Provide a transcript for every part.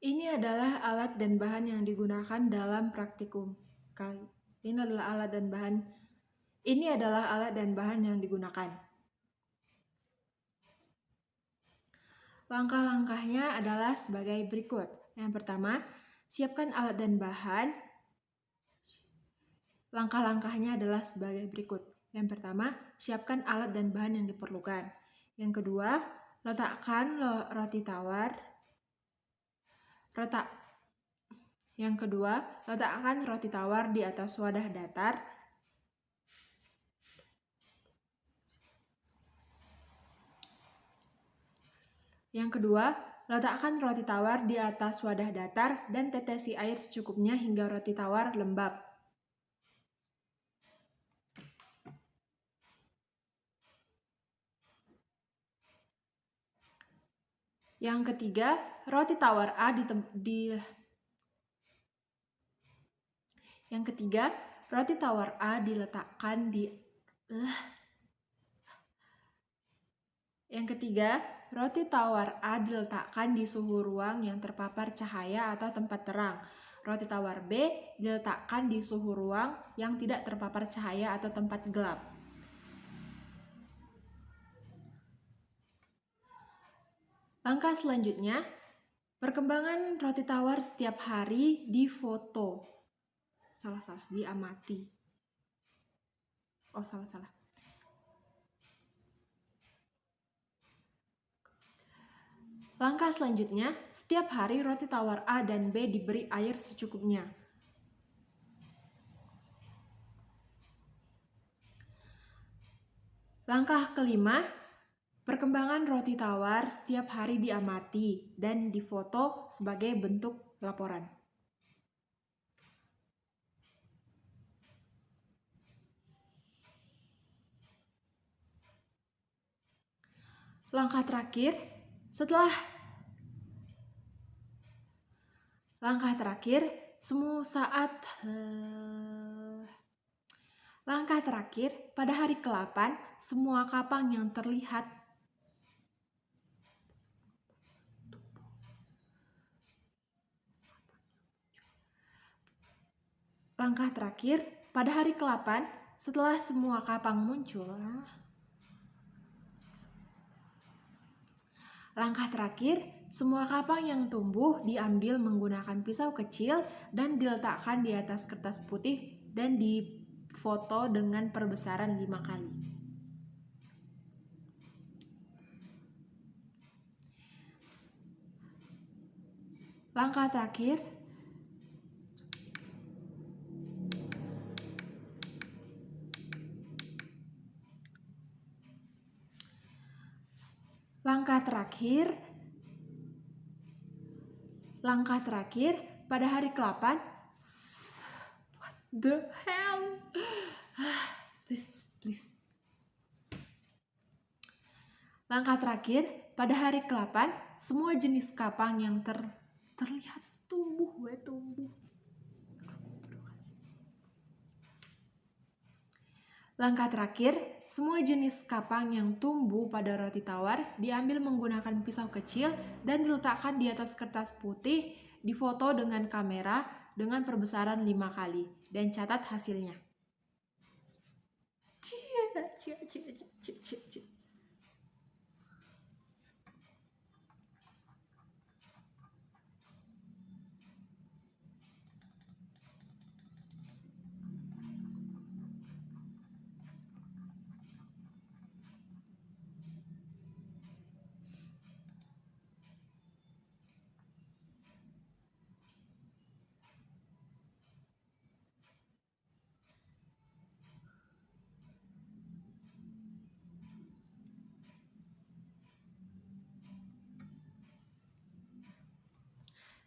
Ini adalah alat dan bahan yang digunakan dalam praktikum. Ini adalah alat dan bahan yang digunakan. Langkah-langkahnya adalah sebagai berikut. Yang pertama, siapkan alat dan bahan. Langkah-langkahnya adalah sebagai berikut. Yang pertama, siapkan alat dan bahan yang diperlukan. Yang kedua, letakkan roti tawar. Yang kedua, letakkan roti tawar di atas wadah datar. Yang kedua, letakkan roti tawar di atas wadah datar dan tetesi air secukupnya hingga roti tawar lembab. Yang ketiga, roti tawar A diletakkan di suhu ruang yang terpapar cahaya atau tempat terang. Roti tawar B diletakkan di suhu ruang yang tidak terpapar cahaya atau tempat gelap. Langkah selanjutnya, perkembangan roti tawar setiap hari difoto. Diamati. Langkah selanjutnya, setiap hari roti tawar A dan B diberi air secukupnya. Langkah kelima, perkembangan roti tawar setiap hari diamati dan difoto sebagai bentuk laporan. Langkah terakhir, pada hari ke-8, semua kapang yang terlihat setelah semua kapang muncul. Langkah terakhir, semua kapang yang tumbuh diambil menggunakan pisau kecil dan diletakkan di atas kertas putih dan difoto dengan perbesaran 5 kali. Langkah terakhir, pada hari ke-8, Langkah terakhir, pada hari ke-8, semua jenis kapang yang terlihat tumbuh. Langkah terakhir, semua jenis kapang yang tumbuh pada roti tawar diambil menggunakan pisau kecil dan diletakkan di atas kertas putih, difoto dengan kamera dengan perbesaran 5 kali, dan catat hasilnya.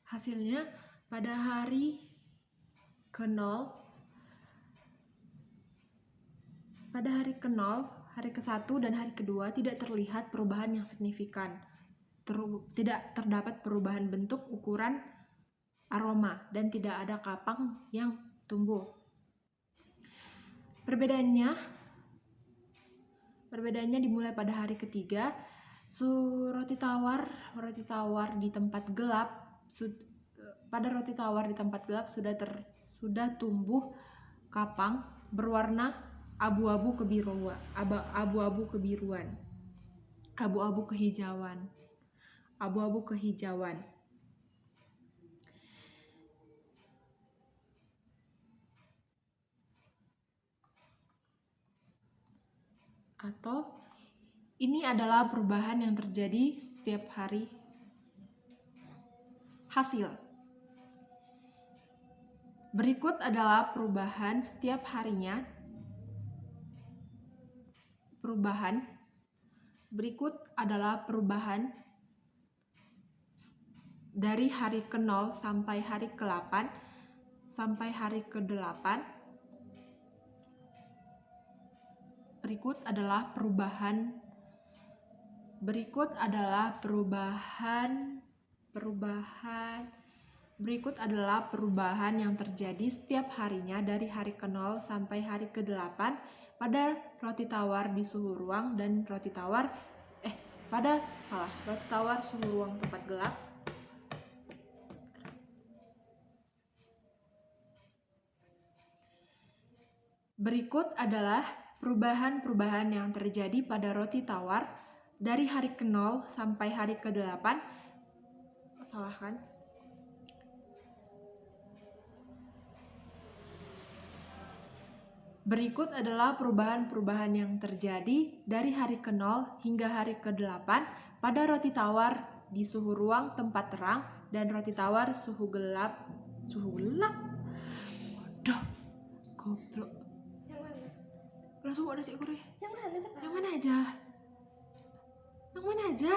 Hasilnya, pada hari ke-0, hari ke-1 dan hari ke-2 tidak terlihat perubahan yang signifikan. Tidak terdapat perubahan bentuk, ukuran, aroma, dan tidak ada kapang yang tumbuh. Perbedaannya dimulai pada hari ke-3. Roti tawar di tempat gelap pada roti tawar di tempat gelap sudah tumbuh kapang berwarna abu-abu kebiruan, abu-abu kehijauan. Atau ini adalah perubahan yang terjadi setiap hari. Hasil. Berikut adalah perubahan setiap harinya. Berikut adalah perubahan dari hari ke-0 sampai hari ke-8 sampai hari ke-8. Berikut adalah perubahan yang terjadi setiap harinya dari hari ke-0 sampai hari ke-8 pada roti tawar di suhu ruang dan roti tawar suhu ruang tempat gelap. Berikut adalah perubahan-perubahan yang terjadi pada roti tawar dari hari ke-0 sampai hari ke-8. Berikut adalah perubahan-perubahan yang terjadi dari hari ke-0 hingga hari ke-8 pada roti tawar di suhu ruang tempat terang dan roti tawar suhu gelap. Waduh, goblok. Yang mana? Langsung ada sih Kure. Yang mana cepat? Yang mana aja?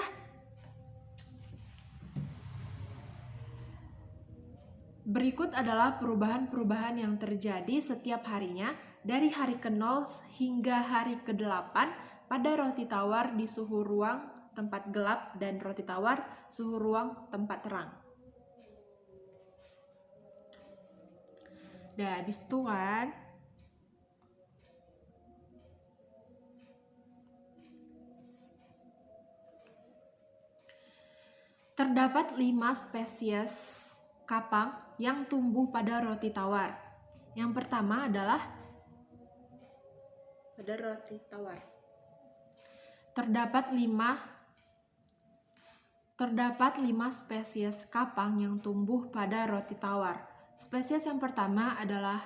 Berikut adalah perubahan-perubahan yang terjadi setiap harinya dari hari ke-0 hingga hari ke-8 pada roti tawar di suhu ruang tempat gelap dan roti tawar suhu ruang tempat terang. Dah habis itu kan. Terdapat 5 spesies kapang yang tumbuh pada roti tawar. Yang pertama adalah pada roti tawar. Terdapat 5 spesies kapang yang tumbuh pada roti tawar. Spesies yang pertama adalah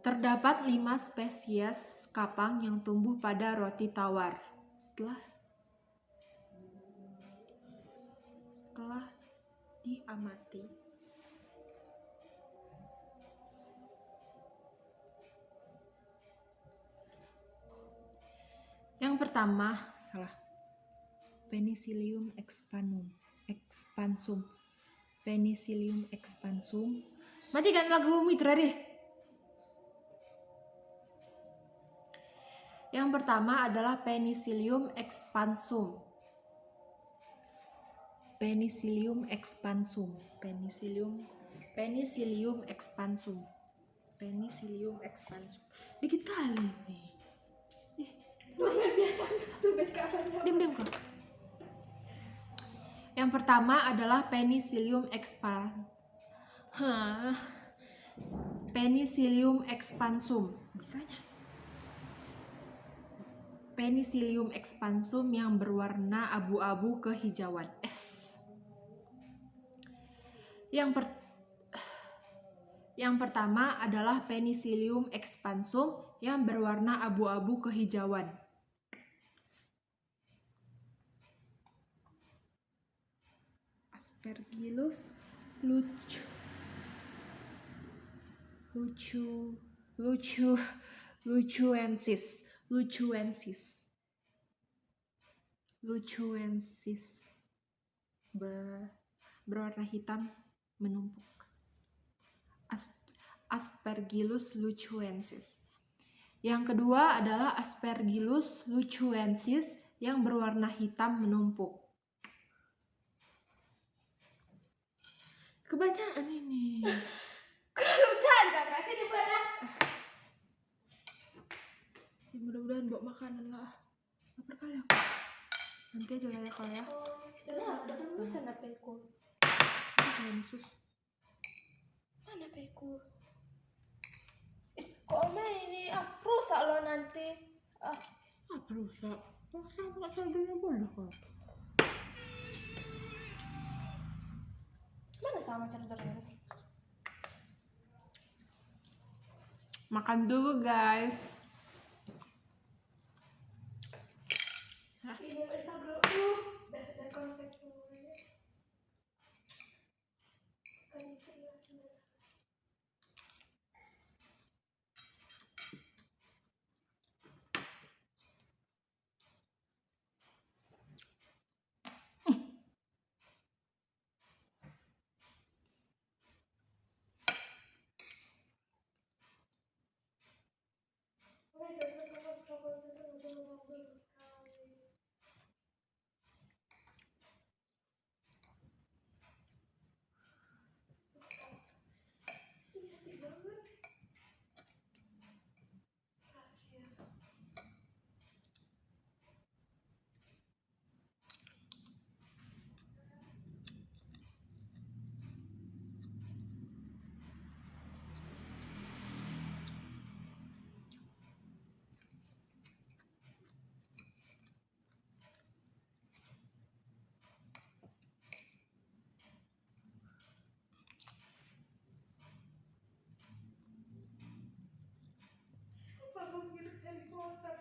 terdapat 5 spesies kapang yang tumbuh pada roti tawar. Setelah diamati, yang pertama Penicillium expansum. Matikan lagu Mitra deh. Yang pertama adalah Penicillium expansum. Dikit kali nih. Diam kok. Yang pertama adalah Penicillium expansum. Bisanya. Penicillium expansum yang berwarna abu-abu kehijauan. Yang pertama adalah Penicillium expansum yang berwarna abu-abu kehijauan. Aspergillus lucuensis berwarna hitam menumpuk. Aspergillus lucuensis. Yang kedua adalah Aspergillus lucuensis yang berwarna hitam menumpuk. Kebanyakan ini. Kurang bercanda, Kak. Sini buat. Ya, mudah-mudahan bawa makanan lah. Lapar kali aku. Nanti aja lah ya kalau ya. Udah pesan HP-ku. Sus. Mana HP-ku? Kok ini rusak lo nanti. Apa rusak? Sama saldonya boleh kok. Mana sama chargernya? Makan dulu guys. Ini Instagram. Udah kontes semuanya. Kan kelas.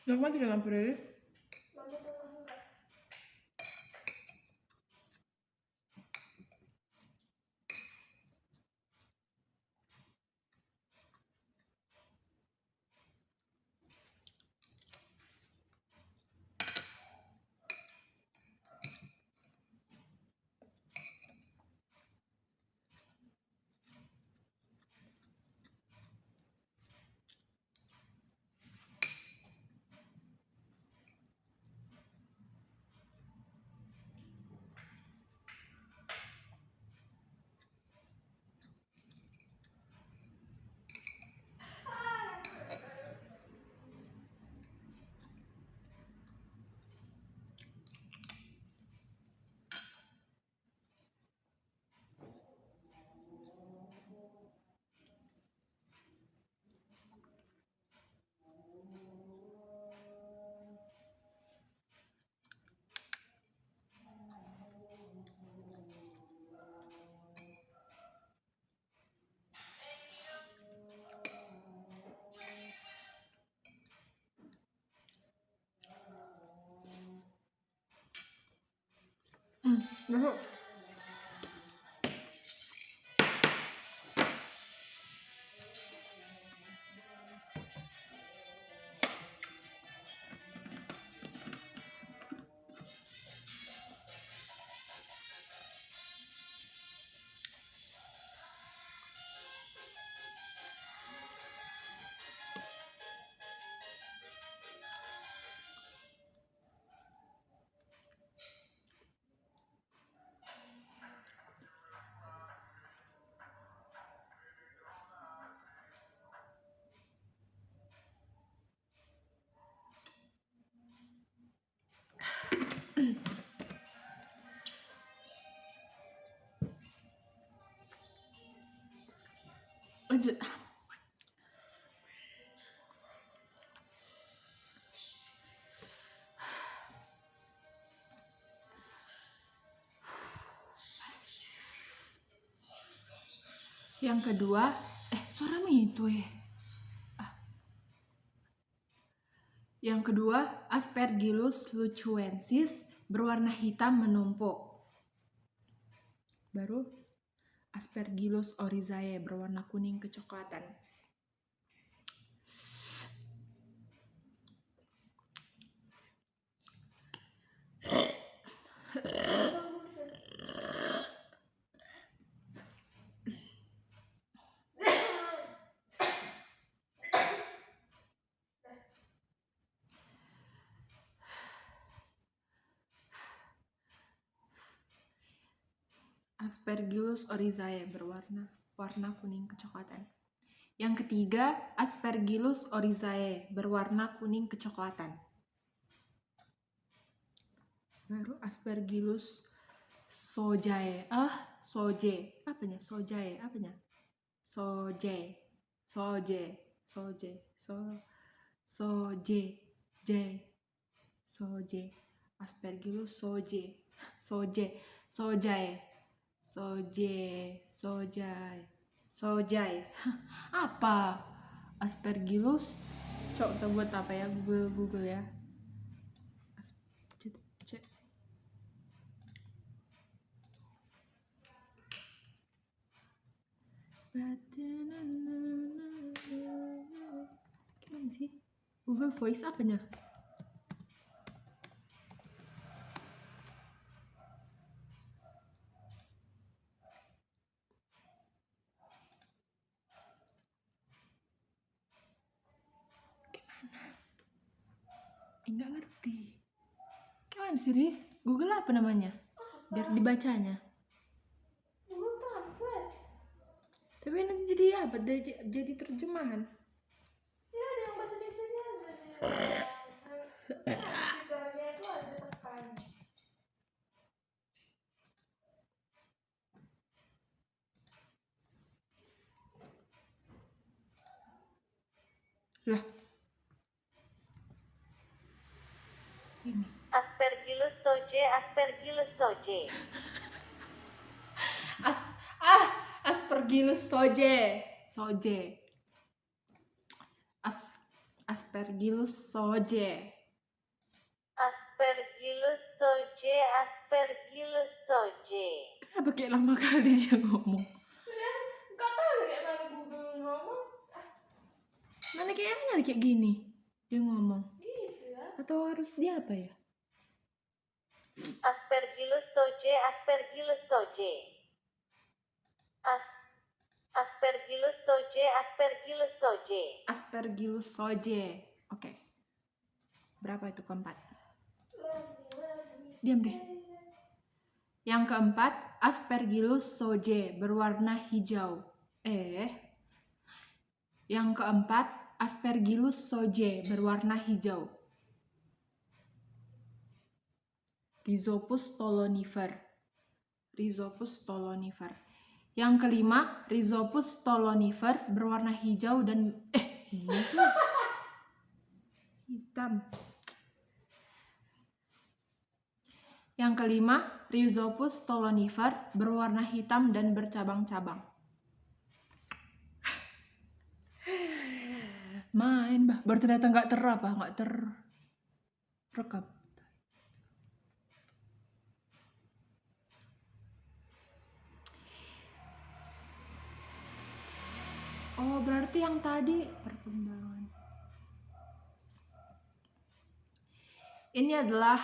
Yang mati ke lampu Riri? Masuk. Lanjut. Yang kedua, Suara itu ya. Yang kedua, Aspergillus lucuensis berwarna hitam menumpuk. Baru Aspergillus oryzae berwarna kuning kecoklatan. Aspergillus oryzae warna kuning kecoklatan. Yang ketiga, Aspergillus oryzae berwarna kuning kecoklatan. Baru Aspergillus sojae. Soje. Apanya? Sojae. Apanya? Soje. Aspergillus sojae. Apa? Aspergillus. Coba kita buat apa ya? Google ya. Gimana sih? Google Voice apanya? Enggak ngerti. Gimana sih, Ri? Google apa namanya? Biar dibacanya. Google Translate. Tapi nanti jadi apa? Jadi terjemahan. Ya ada yang bahasa Indonesia aja nih. Stikernya itu ada tekan. Lah. Ini. Aspergillus soje. Aspergillus soje. Aspergillus soje. Kenapa kayak lama kali dia ngomong? Gak tahu kayak mana Google ngomong. Mana kayak gini dia ngomong. Gitu ya. Atau harus dia apa ya? Aspergillus soje. Aspergillus soje. Oke. Berapa itu keempat? Diam deh. Yang keempat, Aspergillus soje berwarna hijau. Yang keempat, Aspergillus soje berwarna hijau. Rhizopus stolonifer. Yang kelima, Rhizopus stolonifer berwarna hijau dan hitam. Yang kelima, Rhizopus stolonifer berwarna hitam dan bercabang-cabang. Main, bah. Baru ternyata nggak terrekam. Oh, berarti yang tadi perkembangan. Ini adalah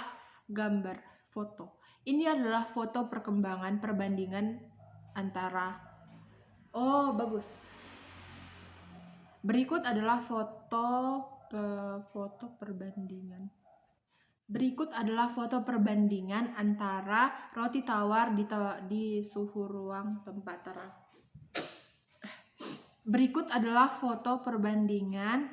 gambar foto. Ini adalah foto perkembangan perbandingan antara. Oh, bagus. Berikut adalah foto perbandingan. Berikut adalah foto perbandingan antara roti tawar di suhu ruang tempat terang. Berikut adalah foto perbandingan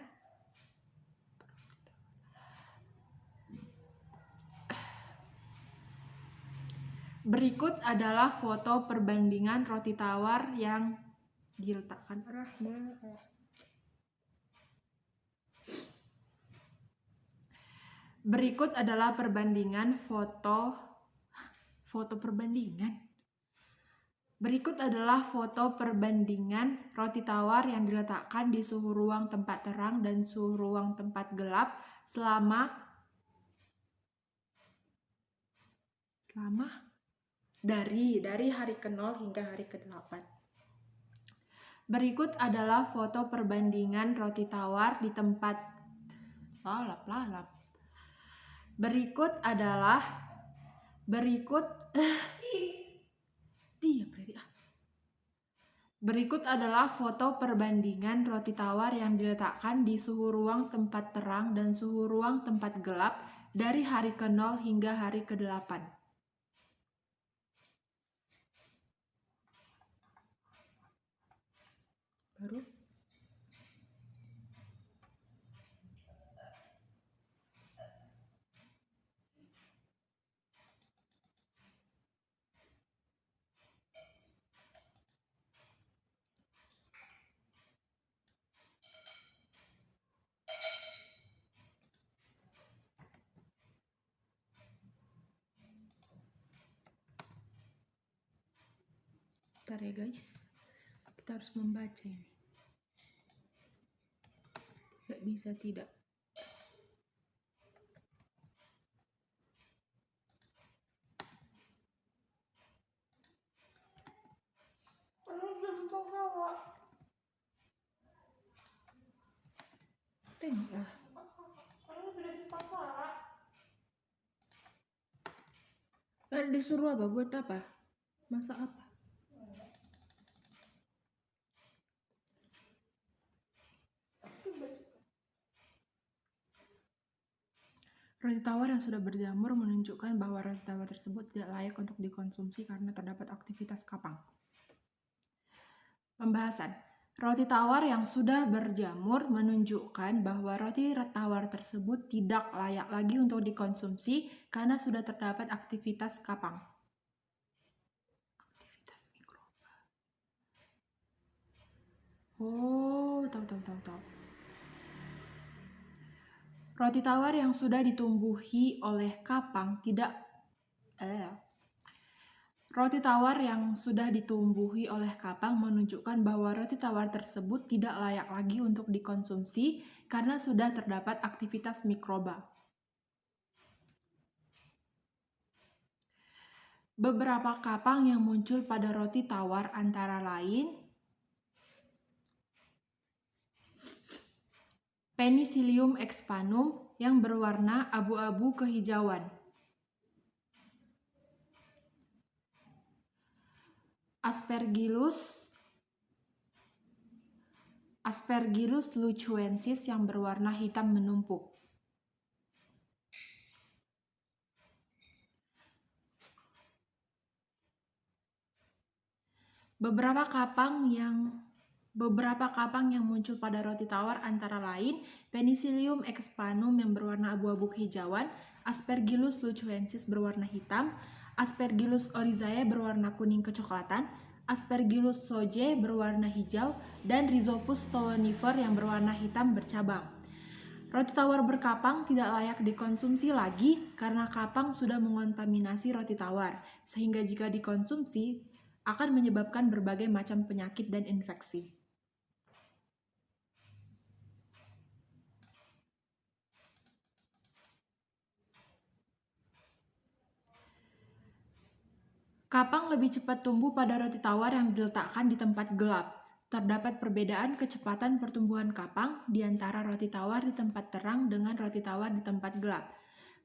roti tawar yang diletakkan. Berikut adalah perbandingan foto perbandingan Berikut adalah foto perbandingan roti tawar yang diletakkan di suhu ruang tempat terang dan suhu ruang tempat gelap selama dari hari ke-0 hingga hari ke-8. Berikut adalah foto perbandingan roti tawar di tempat Berikut adalah foto perbandingan roti tawar yang diletakkan di suhu ruang tempat terang dan suhu ruang tempat gelap dari hari ke-0 hingga hari ke-8. Baru Bentar ya guys, kita harus membaca ini. Tidak bisa tidak. Karena udah sempat salah. Tengoklah. Karena udah sempat salah. Disuruh apa? Buat apa? Masak apa? Roti tawar yang sudah berjamur menunjukkan bahwa roti tawar tersebut tidak layak untuk dikonsumsi karena terdapat aktivitas kapang. Pembahasan. Roti tawar yang sudah berjamur menunjukkan bahwa roti tawar tersebut tidak layak lagi untuk dikonsumsi karena sudah terdapat aktivitas kapang. Aktivitas mikroba. Oh, tahu. Roti tawar yang sudah ditumbuhi oleh kapang Roti tawar yang sudah ditumbuhi oleh kapang menunjukkan bahwa roti tawar tersebut tidak layak lagi untuk dikonsumsi karena sudah terdapat aktivitas mikroba. Beberapa kapang yang muncul pada roti tawar antara lain Penicillium expannum yang berwarna abu-abu kehijauan. Aspergillus luchuensis yang berwarna hitam menumpuk. Beberapa kapang yang muncul pada roti tawar antara lain Penicillium expannum yang berwarna abu-abu kehijauan, Aspergillus luchuensis berwarna hitam, Aspergillus oryzae berwarna kuning kecoklatan, Aspergillus shojae berwarna hijau, dan Rhizopus stolonifer yang berwarna hitam bercabang. Roti tawar berkapang tidak layak dikonsumsi lagi karena kapang sudah mengontaminasi roti tawar, sehingga jika dikonsumsi akan menyebabkan berbagai macam penyakit dan infeksi. Kapang lebih cepat tumbuh pada roti tawar yang diletakkan di tempat gelap. Terdapat perbedaan kecepatan pertumbuhan kapang di antara roti tawar di tempat terang dengan roti tawar di tempat gelap.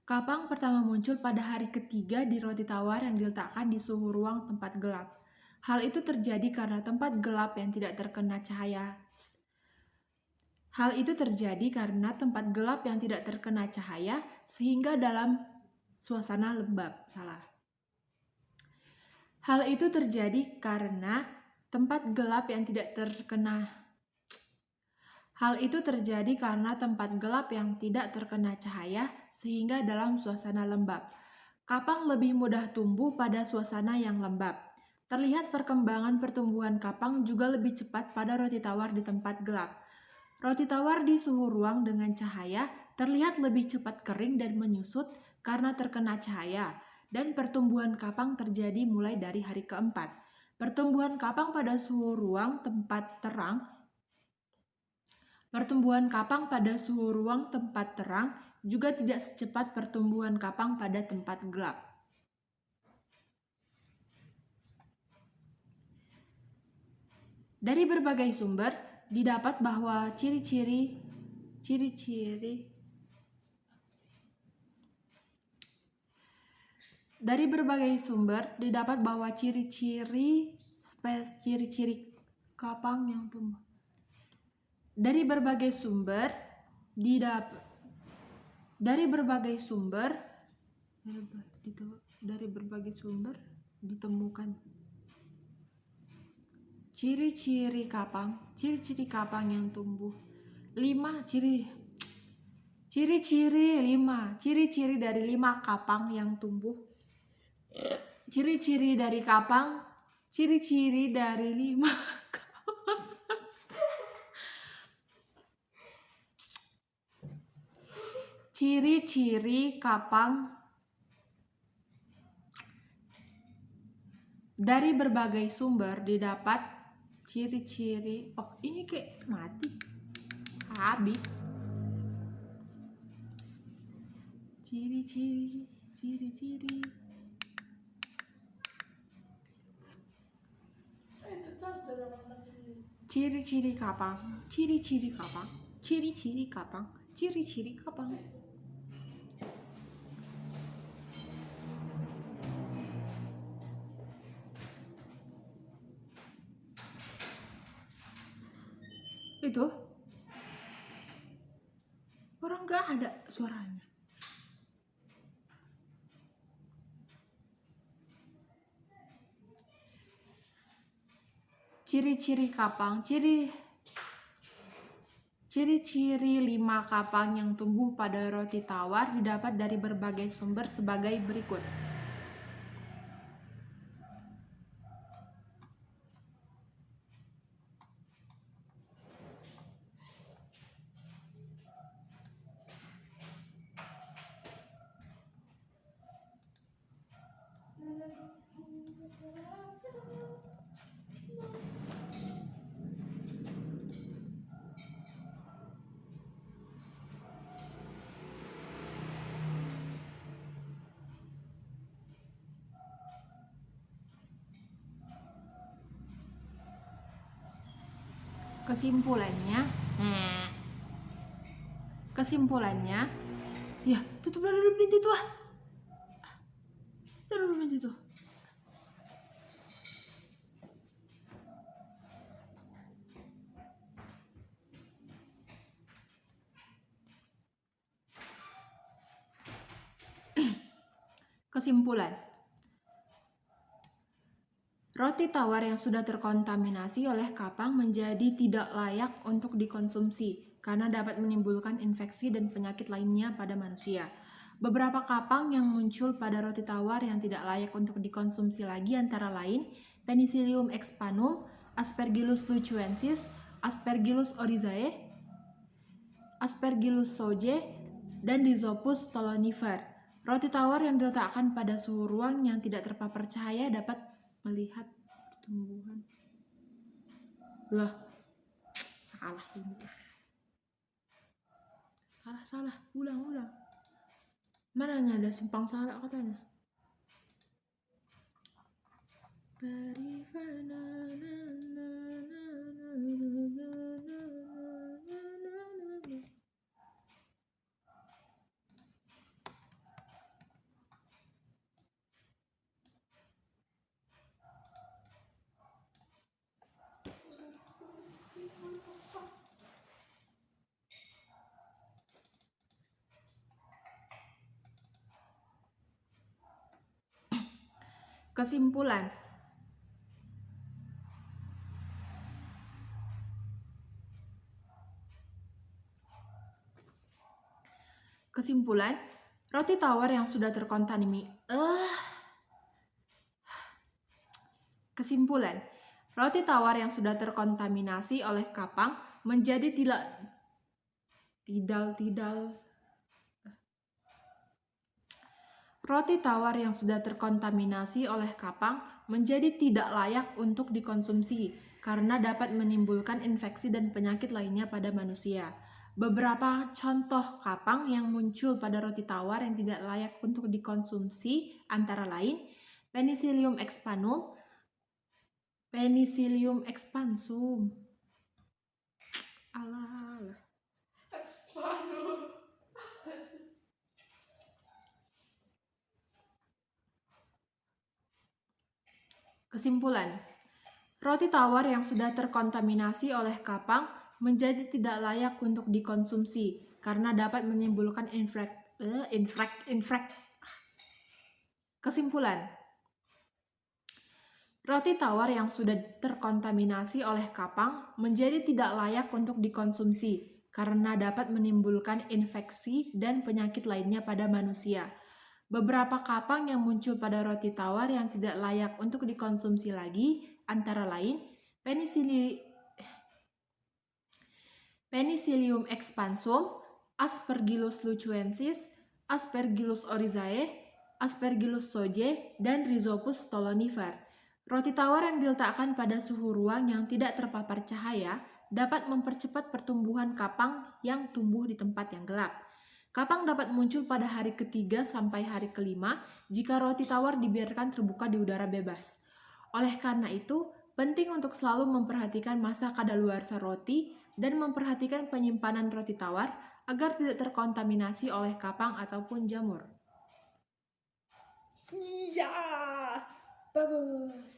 Kapang pertama muncul pada hari ketiga di roti tawar yang diletakkan di suhu ruang tempat gelap. Hal itu terjadi karena tempat gelap yang tidak terkena cahaya sehingga dalam suasana lembab. Hal itu terjadi karena tempat gelap yang tidak terkena cahaya sehingga dalam suasana lembab. Kapang lebih mudah tumbuh pada suasana yang lembab. Terlihat perkembangan pertumbuhan kapang juga lebih cepat pada roti tawar di tempat gelap. Roti tawar di suhu ruang dengan cahaya terlihat lebih cepat kering dan menyusut karena terkena cahaya, dan pertumbuhan kapang terjadi mulai dari hari keempat. Pertumbuhan kapang pada suhu ruang tempat terang juga tidak secepat pertumbuhan kapang pada tempat gelap. Dari berbagai sumber didapat bahwa ciri-ciri kapang yang tumbuh. Dari berbagai sumber ditemukan ciri-ciri kapang yang tumbuh. 5 ciri-ciri dari 5 kapang yang tumbuh. Ciri-ciri dari 5 ciri-ciri kapang dari berbagai sumber didapat ciri-ciri ini kayak mati habis. Ciri-ciri kapang. Itu orang gak ada suaranya. Ciri-ciri kapang, ciri-ciri 5 kapang yang tumbuh pada roti tawar didapat dari berbagai sumber sebagai berikut. Kesimpulannya, ya tutup dulu pintu itu Kesimpulan. Roti tawar yang sudah terkontaminasi oleh kapang menjadi tidak layak untuk dikonsumsi karena dapat menimbulkan infeksi dan penyakit lainnya pada manusia. Beberapa kapang yang muncul pada roti tawar yang tidak layak untuk dikonsumsi lagi antara lain Penicillium expanum, Aspergillus lucuensis, Aspergillus oryzae, Aspergillus shojae, dan Rhizopus stolonifer. Roti tawar yang diletakkan pada suhu ruang yang tidak terpapar cahaya dapat melihat pertumbuhan. Salah. Ulang. Mana ada simpang salah katanya. Kesimpulan, roti tawar yang sudah terkontaminasi oleh kapang menjadi menjadi tidak layak untuk dikonsumsi karena dapat menimbulkan infeksi dan penyakit lainnya pada manusia. Beberapa contoh kapang yang muncul pada roti tawar yang tidak layak untuk dikonsumsi antara lain Penicillium expansum. Alah. Waduh. Kesimpulan, roti tawar yang sudah terkontaminasi oleh kapang menjadi tidak layak untuk dikonsumsi karena dapat menimbulkan Kesimpulan, roti tawar yang sudah terkontaminasi oleh kapang menjadi tidak layak untuk dikonsumsi karena dapat menimbulkan infeksi dan penyakit lainnya pada manusia. Beberapa kapang yang muncul pada roti tawar yang tidak layak untuk dikonsumsi lagi antara lain Penicillium expansum, Aspergillus lucuensis, Aspergillus oryzae, Aspergillus shojae, dan Rhizopus stolonifer. Roti tawar yang diletakkan pada suhu ruang yang tidak terpapar cahaya dapat mempercepat pertumbuhan kapang yang tumbuh di tempat yang gelap. Kapang dapat muncul pada hari ketiga sampai hari kelima jika roti tawar dibiarkan terbuka di udara bebas. Oleh karena itu, penting untuk selalu memperhatikan masa kadaluarsa roti dan memperhatikan penyimpanan roti tawar agar tidak terkontaminasi oleh kapang ataupun jamur. Iya, bagus.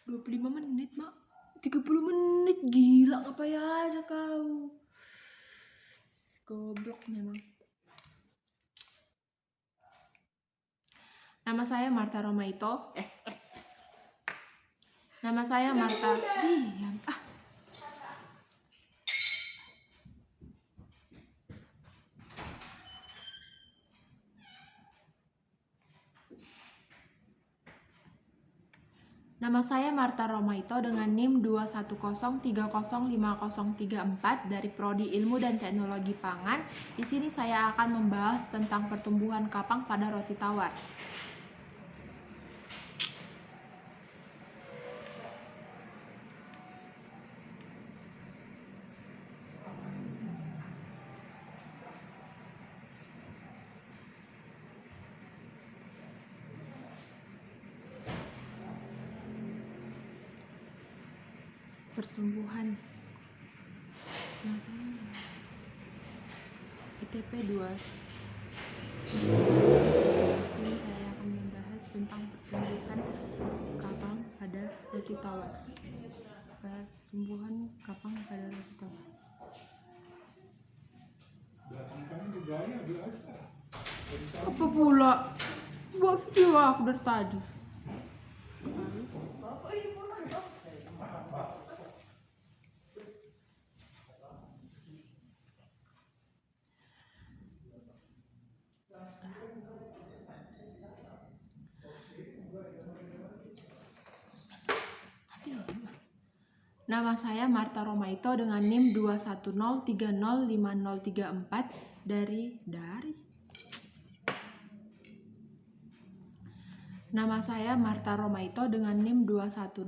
25 menit, Mak. 30 menit, gila ngapain aja kau. Goblok memang. Nama saya Marta Romaito. Nama saya Marta. Diam. Nama saya Marta Romaito dengan NIM 210305034 dari Prodi Ilmu dan Teknologi Pangan. Di sini saya akan membahas tentang pertumbuhan kapang pada roti tawar. Pertumbuhan yang saya ITP 2. Sini saya akan membahas tentang pertumbuhan kapang pada roti tawar. Pertumbuhan kapang pada roti tawar. Apa pula? Buat video aku dari tadi. Nama saya Marta Romaito dengan NIM 210305034 dari Nama saya Marta Romaito dengan NIM 210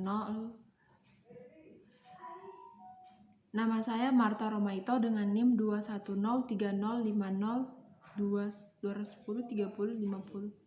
Nama saya Marta Romaito dengan NIM 210305020103050.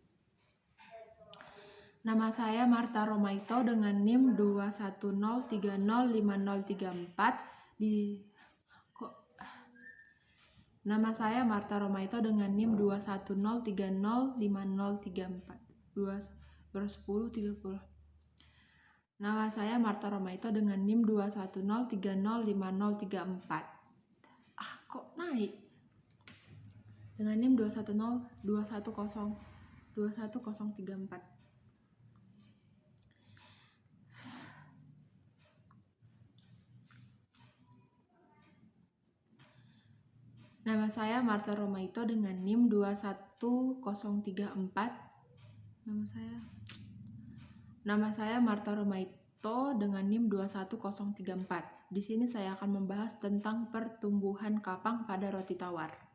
Nama saya Marta Romaito dengan NIM 210305034 Nama saya Marta Romaito dengan NIM 210305034 Nama saya Marta Romaito dengan NIM 210305034. Kok naik? Dengan NIM 21034. Nama saya Marta Romaito dengan NIM 21034. Nama saya Marta Romaito dengan NIM 21034. Di sini saya akan membahas tentang pertumbuhan kapang pada roti tawar.